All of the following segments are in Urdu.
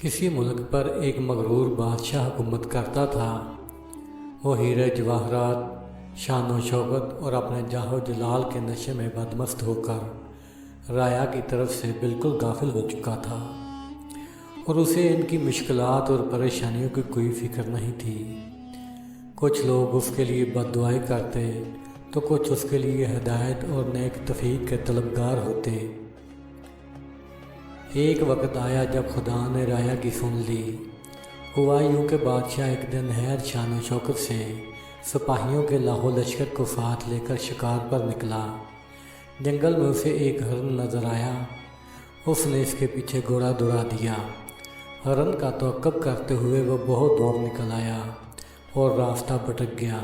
کسی ملک پر ایک مغرور بادشاہ حکومت کرتا تھا۔ وہ ہیرے جواہرات، شان و شوکت اور اپنے جاہ و جلال کے نشے میں بدمست ہو کر رعایا کی طرف سے بالکل غافل ہو چکا تھا، اور اسے ان کی مشکلات اور پریشانیوں کی کوئی فکر نہیں تھی۔ کچھ لوگ اس کے لیے بد دعائی کرتے تو کچھ اس کے لیے ہدایت اور نیک توفیق کے طلبگار ہوتے۔ ایک وقت آیا جب خدا نے رعایا کی سن لی۔ ہوا یوں کہ بادشاہ ایک دن نہایت شان و شوکت سے سپاہیوں کے لاہو لشکر کو ساتھ لے کر شکار پر نکلا۔ جنگل میں اسے ایک ہرن نظر آیا۔ اس نے اس کے پیچھے گھوڑا دوڑا دیا۔ ہرن کا تعاقب کرتے ہوئے وہ بہت دور نکل آیا اور راستہ بھٹک گیا۔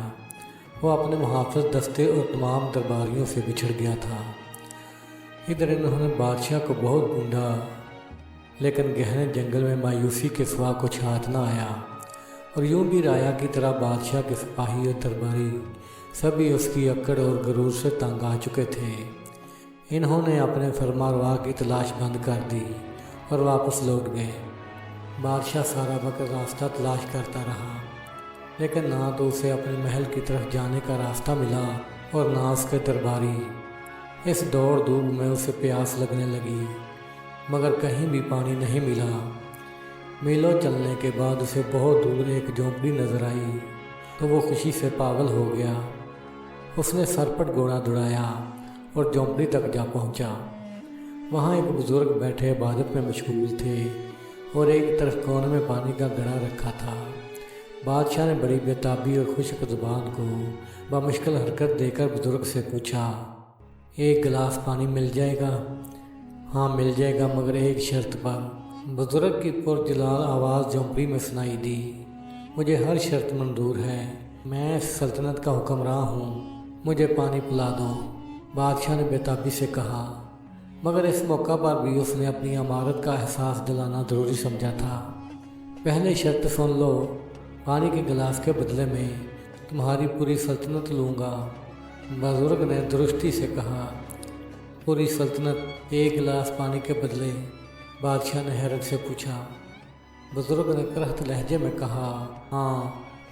وہ اپنے محافظ دستے اور تمام درباریوں سے بچھڑ گیا تھا۔ ادھر انہوں نے بادشاہ کو بہت ڈھونڈا، لیکن گہرے جنگل میں مایوسی کے سوا کچھ ہاتھ نہ آیا، اور یوں بھی رعایا کی طرح بادشاہ کے سپاہی اور درباری سبھی اس کی اکڑ اور غرور سے تنگ آ چکے تھے۔ انہوں نے اپنے فرمانروا کی تلاش بند کر دی اور واپس لوٹ گئے۔ بادشاہ سارا وقت راستہ تلاش کرتا رہا، لیکن نہ تو اسے اپنے محل کی طرف جانے کا راستہ ملا اور نہ اس کے درباری۔ اس دوڑ دھوپ میں اسے پیاس لگنے لگی، مگر کہیں بھی پانی نہیں ملا۔ میلوں چلنے کے بعد اسے بہت دور ایک جھونپڑی نظر آئی تو وہ خوشی سے پاگل ہو گیا۔ اس نے سرپٹ گھوڑا دوڑایا اور جھونپڑی تک جا پہنچا۔ وہاں ایک بزرگ بیٹھے عبادت میں مشغول تھے اور ایک طرف کونے میں پانی کا گھڑا رکھا تھا۔ بادشاہ نے بڑی بےتابی اور خشک زبان کو بمشکل حرکت دے کر بزرگ سے پوچھا، ایک گلاس پانی مل جائے گا؟ ہاں مل جائے گا، مگر ایک شرط پر۔ بزرگ کی پرجلال آواز جھونپڑی میں سنائی دی، مجھے ہر شرط منظور ہے، میں اس سلطنت کا حکمراں ہوں، مجھے پانی پلا دو۔ بادشاہ نے بےتابی سے کہا، مگر اس موقع پر بھی اس نے اپنی امارت کا احساس دلانا ضروری سمجھا تھا۔ پہلے شرط سن لو، پانی کے گلاس کے بدلے میں تمہاری پوری سلطنت لوں گا۔ بزرگ نے درستی سے کہا، پوری سلطنت ایک گلاس پانی کے بدلے؟ بادشاہ نے حیرت سے پوچھا۔ بزرگ نے کرہت لہجے میں کہا، ہاں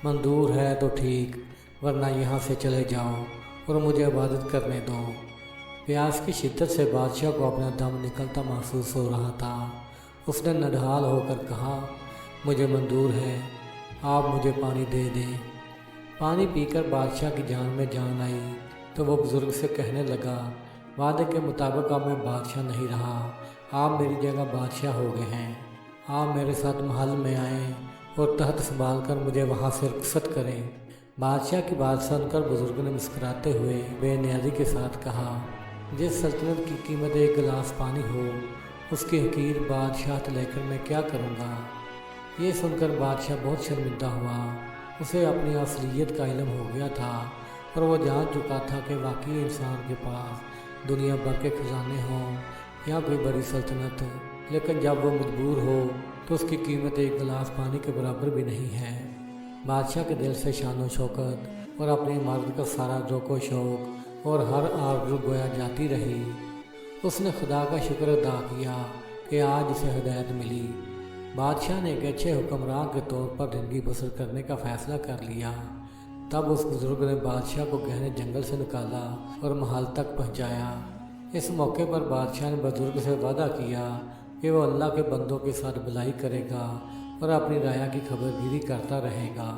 منظور ہے تو ٹھیک، ورنہ یہاں سے چلے جاؤ اور مجھے عبادت کرنے دو۔ پیاس کی شدت سے بادشاہ کو اپنا دم نکلتا محسوس ہو رہا تھا۔ اس نے نڈھال ہو کر کہا، مجھے منظور ہے، آپ مجھے پانی دے دیں۔ پانی پی کر بادشاہ کی جان میں جان آئی تو وہ بزرگ سے کہنے لگا، وعدے کے مطابق اب میں بادشاہ نہیں رہا، آپ میری جگہ بادشاہ ہو گئے ہیں۔ آپ میرے ساتھ محل میں آئیں اور تخت سنبھال کر مجھے وہاں سے رخصت کریں۔ بادشاہ کی بات سن کر بزرگ نے مسکراتے ہوئے بے نیازی کے ساتھ کہا، جس سلطنت کی قیمت ایک گلاس پانی ہو، اس کی حقیر بادشاہت لے کر میں کیا کروں گا؟ یہ سن کر بادشاہ بہت شرمندہ ہوا۔ اسے اپنی اصلیت کا علم ہو گیا تھا اور وہ جان چکا تھا کہ واقعی انسان کے پاس دنیا بھر کے خزانے ہوں یا کوئی بڑی سلطنت، لیکن جب وہ مجبور ہو تو اس کی قیمت ایک گلاس پانی کے برابر بھی نہیں ہے۔ بادشاہ کے دل سے شان و شوکت اور اپنی عمارت کا سارا ذوق و شوق اور ہر آرزو گویا جاتی رہی۔ اس نے خدا کا شکر ادا کیا کہ آج اسے ہدایت ملی۔ بادشاہ نے ایک اچھے حکمراں کے طور پر زندگی بسر کرنے کا فیصلہ کر لیا۔ تب اس بزرگ نے بادشاہ کو گہرے جنگل سے نکالا اور محل تک پہنچایا۔ اس موقع پر بادشاہ نے بزرگ سے وعدہ کیا کہ وہ اللہ کے بندوں کے ساتھ بھلائی کرے گا اور اپنی رعایا کی خبر گیری کرتا رہے گا۔